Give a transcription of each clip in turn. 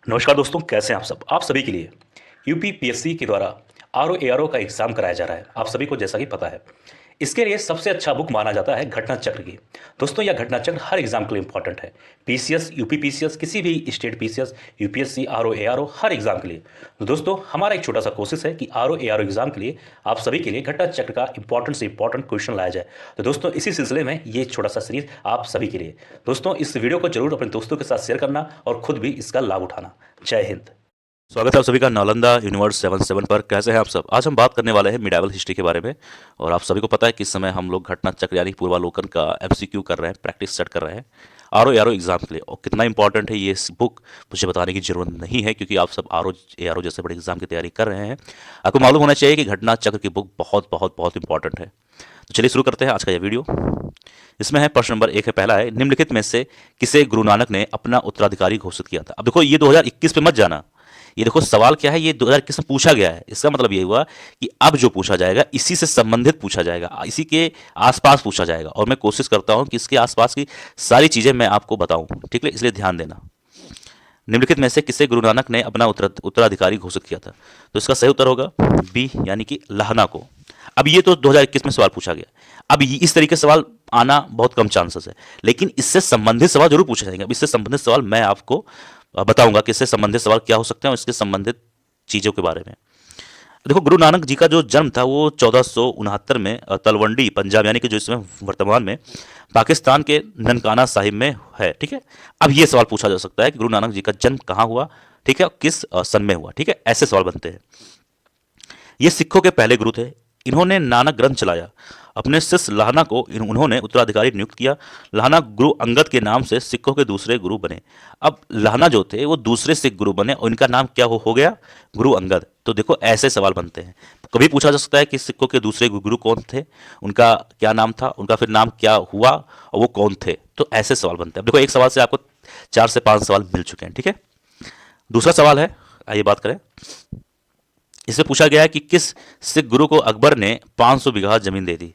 नमस्कार दोस्तों, कैसे हैं आप सब। आप सभी के लिए यूपीपीएससी के द्वारा आरओ एआरओ का एग्जाम कराया जा रहा है। आप सभी को जैसा कि पता है, इसके लिए सबसे अच्छा बुक माना जाता है घटना चक्र की। दोस्तों, यह घटना चक्र हर एग्जाम के लिए इंपॉर्टेंट है। पीसीएस, यूपीपीसीएस, किसी भी state PCS, UPSC, RO ARO, हर एग्जाम के लिए। तो दोस्तों, हमारा एक छोटा सा कोशिश है कि आरओ एआरओ एग्जाम के लिए आप सभी के लिए घटना चक्र का इंपॉर्टेंट से इंपॉर्टेंट क्वेश्चन लाया जाए। तो दोस्तों, इसी सिलसिले में ये छोटा सा सीरीज आप सभी के लिए। दोस्तों, इस वीडियो को जरूर अपने दोस्तों के साथ शेयर करना और खुद भी इसका लाभ उठाना। जय हिंद। स्वागत है आप सभी का नालंदा यूनिवर्स 77 पर। कैसे हैं आप सब। आज हम बात करने वाले हैं मिडावल हिस्ट्री के बारे में। और आप सभी को पता है कि इस समय हम लोग घटना चक्र यानी पूर्वालोकन का एमसीक्यू कर रहे हैं, प्रैक्टिस सेट कर रहे हैं आरओ एआरओ एग्जाम के लिए। और कितना इंपॉर्टेंट है ये बुक मुझे बताने की जरूरत नहीं है, क्योंकि आप सब आरओ एआरओ जैसे बड़े एग्जाम की तैयारी कर रहे हैं। आपको मालूम होना चाहिए कि घटना चक्र की बुक बहुत बहुत बहुत इंपॉर्टेंट है। तो चलिए शुरू करते हैं आज का यह वीडियो। इसमें है प्रश्न नंबर 1 है, पहला है, निम्नलिखित में से किसे गुरु नानक ने अपना उत्तराधिकारी घोषित किया था। अब देखो, ये 2021 पे मत जाना। ये देखो सवाल क्या है, ये 2021 में पूछा गया है। इसका मतलब ये हुआ कि अब जो पूछा जाएगा इसी से संबंधित पूछा जाएगा, इसी के आसपास पूछा जाएगा। और मैं कोशिश करता हूं कि इसके आसपास की सारी चीजें मैं आपको बताऊं, ठीक है। इसलिए ध्यान देना। निम्नलिखित में से किसे गुरु नानक ने अपना उत्तराधिकारी घोषित किया था। तो इसका सही उत्तर होगा बी, यानी कि लाहना को। अब ये तो 2021 में सवाल पूछा गया। अब इस तरीके से सवाल आना बहुत कम चांसेस है, लेकिन इससे संबंधित सवाल जरूर पूछे जाएंगे। अब इससे संबंधित सवाल मैं आपको बताऊंगा कि इससे संबंधित सवाल क्या हो सकते हैं और इसके संबंधित चीजों के बारे में। देखो, गुरु नानक जी का जो जन्म था वो 1469 में तलवंडी पंजाब, यानी कि जो इसमें वर्तमान में पाकिस्तान के ननकाना साहिब में है, ठीक है। अब ये सवाल पूछा जा सकता है कि गुरु नानक जी का जन्म कहाँ हुआ, ठीक है, किस सन में हुआ, ठीक है। ऐसे सवाल बनते हैं। ये सिखों के पहले गुरु थे। इन्होंने नानक ग्रंथ चलाया। अपने शिष्य लाहना को उन्होंने उत्तराधिकारी नियुक्त किया। लाहना गुरु अंगद के नाम से सिखों के दूसरे गुरु बने। अब लाहना जो थे वो दूसरे सिख गुरु बने और इनका नाम क्या हो गया, गुरु अंगद। तो देखो, ऐसे सवाल बनते हैं। कभी पूछा जा सकता है कि सिखों के दूसरे गुरु कौन थे, उनका क्या नाम था, उनका फिर नाम क्या हुआ और वो कौन थे। तो ऐसे सवाल बनते हैं। देखो, एक सवाल से आपको 4 से 5 सवाल मिल चुके हैं, ठीक है। दूसरा सवाल है, आइए बात करें। इसमें पूछा गया है कि किस सिख गुरु को अकबर ने 500 बीघा जमीन दे दी।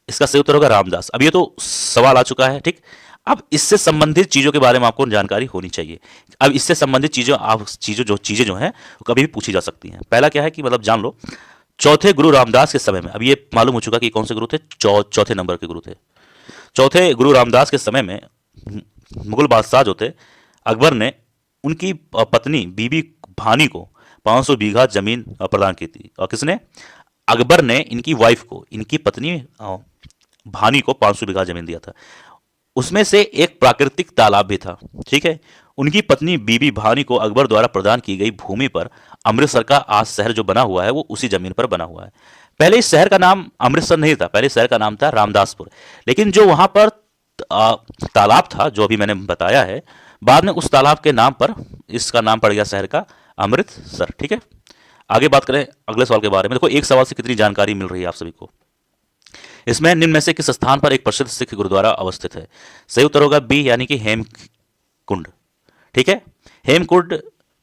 इसका सही उत्तर होगा रामदास। अब ये तो सवाल आ चुका है, ठीक। अब इससे संबंधित चीजों के बारे में आपको जानकारी होनी चाहिए। अब इससे संबंधित चीजें जो हैं वो कभी भी पूछी जा सकती हैं। पहला क्या है कि मतलब जान लो, चौथे गुरु रामदास के समय में, अब ये मालूम हो चुका कि कौन से गुरु थे, चौथे नंबर के गुरु थे। चौथे गुरु रामदास के समय में मुगल बादशाह जो थे अकबर ने उनकी पत्नी बीबी भानी को 500 बीघा जमीन प्रदान की थी। और किसने, अकबर ने इनकी वाइफ को, इनकी पत्नी भानी को 500 बीघा जमीन दिया था। उसमें से एक प्राकृतिक तालाब भी था, ठीक है। उनकी पत्नी बीबी भानी को अकबर द्वारा प्रदान की गई भूमि पर अमृतसर का आज शहर जो बना हुआ है वो उसी जमीन पर बना हुआ है। पहले इस शहर का नाम अमृतसर नहीं था, पहले शहर का नाम था रामदासपुर। लेकिन जो वहां पर तालाब था, जो अभी मैंने बताया है, बाद में उस तालाब के नाम पर इसका नाम पड़ गया शहर का अमृतसर, ठीक है। आगे बात करें अगले सवाल के बारे में। देखो, एक सवाल से कितनी जानकारी मिल रही है आप सभी को। इसमें निम्न में से किस स्थान पर एक प्रसिद्ध सिख गुरुद्वारा अवस्थित है। सही उत्तर होगा बी, यानी कि हेमकुंड, ठीक है। हेमकुंड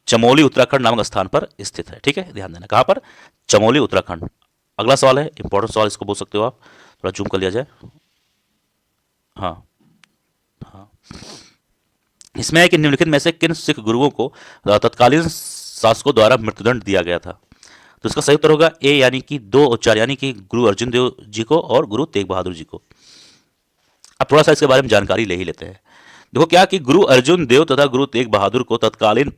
चमोली उत्तराखंड नामक स्थान पर स्थित है, ठीक है। ध्यान देना, कहां पर, चमोली उत्तराखंड। अगला सवाल है इंपॉर्टेंट सवाल, इसको बोल सकते हो आप, थोड़ा जूम कर लिया जाए। हाँ हाँ, इसमें है कि निम्नलिखित में से किन सिख गुरुओं को तत्कालीन शासकों द्वारा मृत्युदंड दिया गया था। तो इसका सही उत्तर होगा ए, यानी कि 2 और 4, यानी कि गुरु अर्जुन देव जी को और गुरु तेग बहादुर जी को। अब थोड़ा सा इसके बारे में जानकारी ले ही लेते हैं। देखो क्या कि गुरु अर्जुन देव तथा गुरु तेग बहादुर को तत्कालीन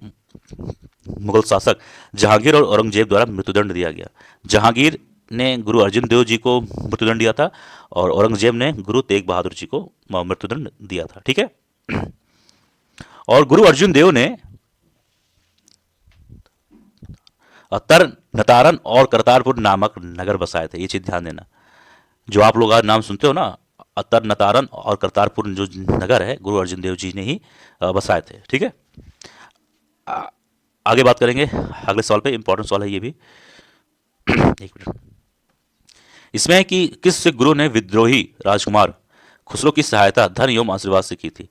मुगल शासक जहांगीर और औरंगजेब द्वारा मृत्युदंड दिया गया। जहांगीर ने गुरु अर्जुन देव जी को मृत्युदंड दिया था और औरंगजेब ने गुरु तेग बहादुर जी को मृत्युदंड दिया था, ठीक है। और गुरु अर्जुन देव ने तर नतारन और करतारपुर नामक नगर बसाए थे। ये चीज ध्यान देना। जो आप लोग आज नाम सुनते हो ना, अतर नतारन और करतारपुर जो नगर है, गुरु अर्जुन देव जी ने ही बसाए थे, ठीक है। आगे बात करेंगे अगले सवाल पे। इंपॉर्टेंट सवाल है ये भी। एक मिनट। इसमें है कि किस सिख गुरु ने विद्रोही राजकुमार खुसरो की सहायता धन एवं आशीर्वाद से की थी।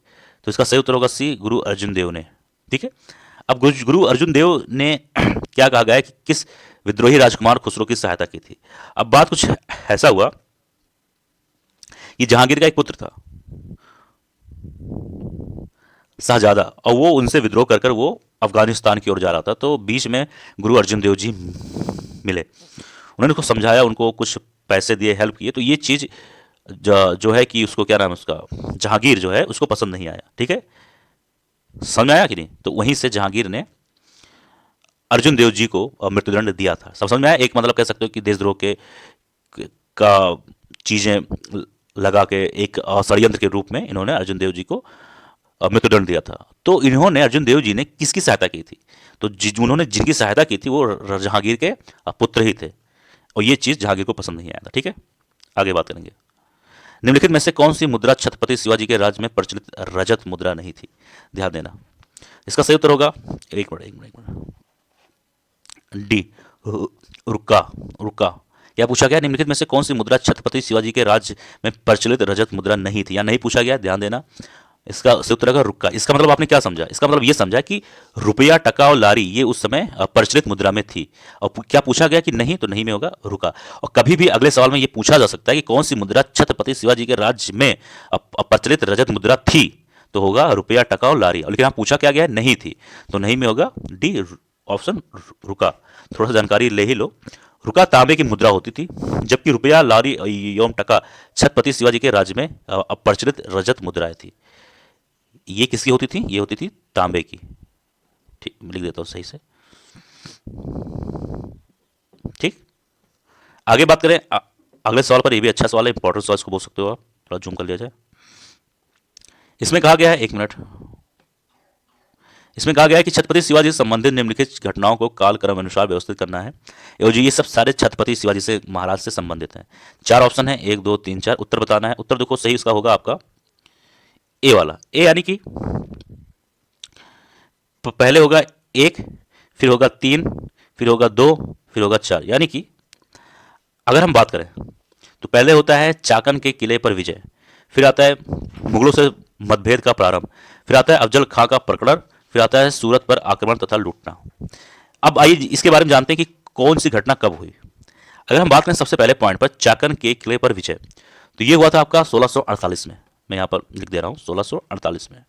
तो इसका सही उत्तर होगा सी, गुरु अर्जुन देव ने, ठीक है। अब गुरु अर्जुन देव ने क्या कहा गया है कि किस विद्रोही राजकुमार खुसरो की सहायता की थी। अब बात कुछ ऐसा हुआ कि जहांगीर का एक पुत्र था शाहजादा, और वो उनसे विद्रोह कर वो अफगानिस्तान की ओर जा रहा था, तो बीच में गुरु अर्जुन देव जी मिले। उन्होंने उसको समझाया, उनको कुछ पैसे दिए, हेल्प किए। तो ये चीज़ जो है कि उसको क्या नाम है उसका, जहांगीर जो है उसको पसंद नहीं आया। ठीक है, समझ में आया कि नहीं? तो वहीं से जहांगीर ने अर्जुन देव जी को मृत्युदंड दिया था। समझ में आया? एक मतलब कह सकते हो कि देशद्रोह का चीजें लगा के एक षड्यंत्र के रूप में इन्होंने अर्जुन देव जी को मृत्युदंड दिया था। तो इन्होंने, अर्जुन देव जी ने किसकी सहायता की थी? तो उन्होंने जिनकी सहायता की थी वो जहांगीर के पुत्र ही थे, और ये चीज जहांगीर को पसंद नहीं आया था। ठीक है, आगे बात करेंगे। निम्नलिखित में से कौन सी मुद्रा छत्रपति शिवाजी के राज्य में प्रचलित रजत मुद्रा नहीं थी? ध्यान देना, इसका सही उत्तर होगा, एक मिनट एक मिनट एक मिनट, डी, रुका रुका। क्या पूछा गया? निम्नलिखित में से कौन सी मुद्रा छत्रपति शिवाजी के राज्य में प्रचलित रजत मुद्रा नहीं थी या नहीं पूछा गया? ध्यान देना, इसका सही उत्तर होगा रुका। इसका मतलब आपने क्या समझा? इसका मतलब ये समझा कि रुपया, टका और लारी ये उस समय प्रचलित मुद्रा में थी। और क्या पूछा गया कि नहीं, तो नहीं में होगा रुका। और कभी भी अगले सवाल में ये पूछा जा सकता है कि कौन सी मुद्रा छत्रपति शिवाजी के राज्य में प्रचलित रजत मुद्रा थी, तो होगा रुपया, टका और लारी। लेकिन यहाँ पूछा क्या गया? नहीं थी, तो नहीं में होगा डी, ऑप्शन रुका। थोड़ा सा जानकारी ले ही लो। रुका तांबे की मुद्रा होती थी, जबकि रुपया, लारी एवं टका छत्रपति शिवाजी के राज्य में प्रचलित रजत मुद्राएं थी। ये किसकी होती थी? ये होती थी तांबे की। ठीक, लिख देता हूं सही से। ठीक, आगे बात करें अगले सवाल पर। ये भी अच्छा सवाल है, इंपॉर्टेंट सवाल इसको बोल सकते हो आप। थोड़ा जूम कर लिया जाए। इसमें कहा गया है, एक मिनट, इसमें कहा गया है कि छत्रपति शिवाजी से संबंधित निम्नलिखित घटनाओं को कालक्रम अनुसार व्यवस्थित करना है। और जो ये सब सारे छत्रपति शिवाजी से, महाराज से संबंधित हैं। 4 ऑप्शन है, 1 2 3 4। उत्तर बताना है। उत्तर देखो, सही इसका होगा आपका ए वाला। ए यानी कि पहले होगा 1, फिर होगा 3, फिर होगा 2, फिर होगा 4। यानी कि अगर हम बात करें तो पहले होता है चाकन के किले पर विजय, फिर आता है मुगलों से मतभेद का प्रारंभ, फिर आता है अफजल खां का प्रकरण, फिर आता है सूरत पर आक्रमण तथा लूटना। अब आइए इसके बारे में जानते हैं कि कौन सी घटना कब हुई। अगर हम बात करें सबसे पहले पॉइंट पर, चाकन के किले पर विजय, तो ये हुआ था आपका 1648 में। मैं यहां पर लिख दे रहा हूं 1648 में,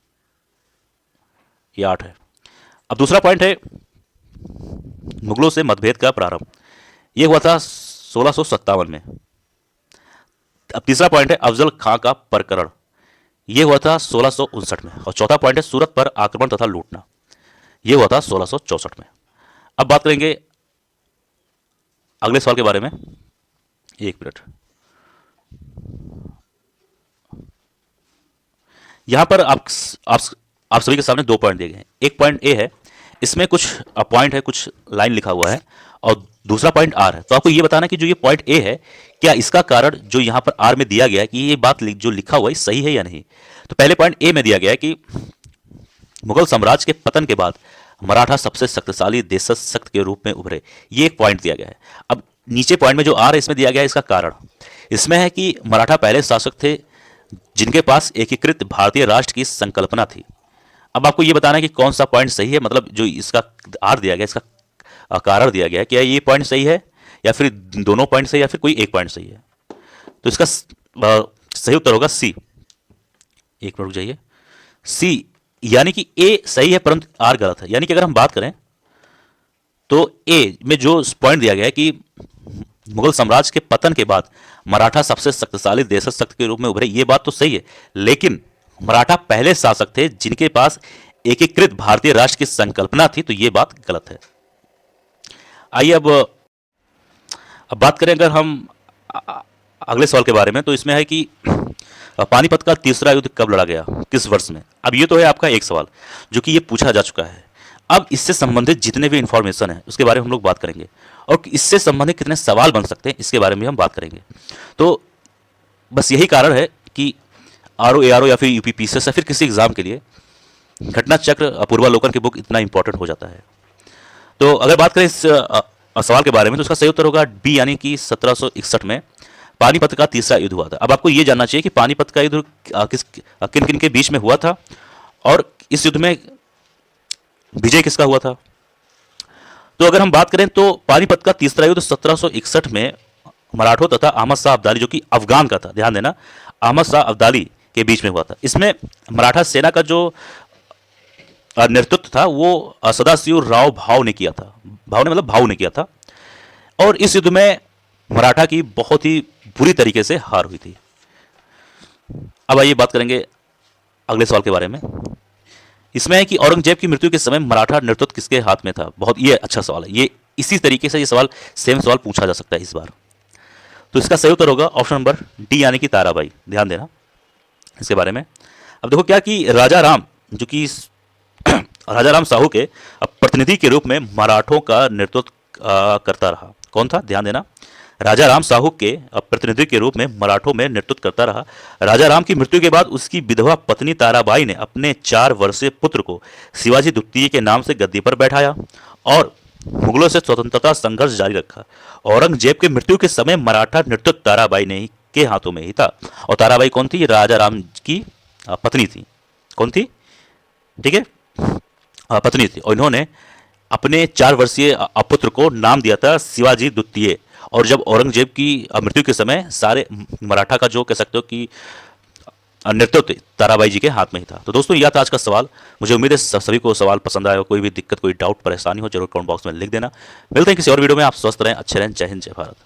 ये 8 है। अब दूसरा पॉइंट है मुगलों से मतभेद का प्रारंभ, ये हुआ था 1657 में। अब तीसरा पॉइंट है अफजल खां का प्रकरण, ये हुआ था 1659 में। और चौथा पॉइंट है सूरत पर आक्रमण तथा लूटना, ये हुआ था 1664 में। अब बात करेंगे अगले सवाल के बारे में। एक मिनट, यहां पर आप सभी के सामने 2 पॉइंट दिए गए हैं। एक पॉइंट ए है, इसमें कुछ पॉइंट है, कुछ लाइन लिखा हुआ है, और दूसरा पॉइंट आर है। तो आपको ये बताना कि जो ये पॉइंट ए है, क्या इसका कारण जो यहां पर आर में दिया गया है कि ये बात जो लिखा हुआ है सही है या नहीं। तो पहले पॉइंट ए में दिया गया है कि मुगल साम्राज्य के पतन के बाद मराठा सबसे शक्तिशाली देशशक्त के रूप में उभरे, ये एक पॉइंट दिया गया है। अब नीचे पॉइंट में जो आर है, इसमें दिया गया है इसका कारण। इसमें है कि मराठा पहले शासक थे जिनके पास एकीकृत भारतीय राष्ट्र की संकल्पना थी। अब आपको यह बताना है कि कौन सा पॉइंट सही है, मतलब जो इसका आर दिया गया, इसका कारण दिया गया है, क्या ये पॉइंट सही है या फिर दोनों पॉइंट सही, या फिर कोई एक पॉइंट सही है। तो इसका सही उत्तर होगा सी। एक मिनट रुक जाइए, सी, यानी कि ए सही है परंतु आर गलत है। यानी कि अगर हम बात करें तो ए में जो पॉइंट दिया गया है कि मुगल साम्राज्य के पतन के बाद मराठा सबसे शक्तिशाली देशशक्त के रूप में उभरे, ये बात तो सही है, लेकिन मराठा पहले शासक थे जिनके पास एकीकृत भारतीय राष्ट्र की संकल्पना थी, तो ये बात गलत है। आइए अब बात करें अगर हम अगले सवाल के बारे में, तो इसमें है कि पानीपत का तीसरा युद्ध कब लड़ा गया, किस वर्ष में। अब ये तो है आपका एक सवाल जो कि ये पूछा जा चुका है। अब इससे संबंधित जितने भी इंफॉर्मेशन है उसके बारे में हम लोग बात करेंगे, और इससे संबंधित कितने सवाल बन सकते हैं इसके बारे में हम बात करेंगे। तो बस यही कारण है कि आरओ एआरओ या फिर यूपीपीसीएस या फिर किसी एग्जाम के लिए घटना चक्र पूर्वालोकन की बुक इतना इंपॉर्टेंट हो जाता है। तो अगर बात करें इस सवाल के बारे में, तो उसका सही उत्तर होगा बी, यानी कि 1761 में पानीपत का तीसरा युद्ध हुआ था। अब आपको यह जानना चाहिए कि पानीपत का युद्ध किन किन के बीच में हुआ था और इस युद्ध में विजय किसका हुआ था। तो अगर हम बात करें तो पानीपत का तीसरा युद्ध 1761 में मराठों तथा अहमद शाह अब्दाली, जो कि अफगान का था, ध्यान देना, अहमद शाह अब्दाली के बीच में हुआ था। इसमें मराठा सेना का जो नेतृत्व था वो सदाशिव राव भाव ने किया था। भाव ने मतलब भाऊ ने किया था। और इस युद्ध में मराठा की बहुत ही बुरी तरीके से हार हुई थी। अब आइए बात करेंगे अगले सवाल के बारे में। इसमें है कि औरंगजेब की मृत्यु के समय मराठा नेतृत्व किसके हाथ में था। बहुत ये अच्छा सवाल है। ये इसी तरीके से ये सवाल सेम सवाल पूछा जा सकता है इस बार। तो इसका सही उत्तर होगा ऑप्शन नंबर डी यानी कि ताराबाई। ध्यान देना इसके बारे में। अब देखो क्या कि राजा राम जो कि राजा राम साहू के प्रतिनिधि के रूप में मराठों का नेतृत्व करता रहा। कौन था, ध्यान देना। राजा राम साहू के प्रतिनिधि के रूप में मराठों में नेतृत्व करता रहा। राजा राम की मृत्यु के बाद उसकी विधवा पत्नी ताराबाई ने अपने 4 वर्षीय पुत्र को शिवाजी द्वितीय के नाम से गद्दी पर बैठाया और मुगलों से स्वतंत्रता संघर्ष जारी रखा। औरंगजेब की मृत्यु के समय मराठा नेतृत्व ताराबाई ने के हाथों में ही था। और ताराबाई कौन थी, राजा राम की पत्नी थी। कौन थी, ठीक है, पत्नी थी। और इन्होंने अपने 4 वर्षीय पुत्र को नाम दिया था शिवाजी द्वितीय। और जब औरंगजेब की मृत्यु के समय सारे मराठा का जो कह सकते हो कि नेतृत्व ताराबाई जी के हाथ में ही था। तो दोस्तों यह था आज का सवाल। मुझे उम्मीद है सभी को सवाल पसंद आया हो। कोई भी दिक्कत, कोई डाउट, परेशानी हो जरूर कमेंट बॉक्स में लिख देना। मिलते हैं किसी और वीडियो में। आप स्वस्थ रहें, अच्छे रहें। जय हिंद, जय भारत।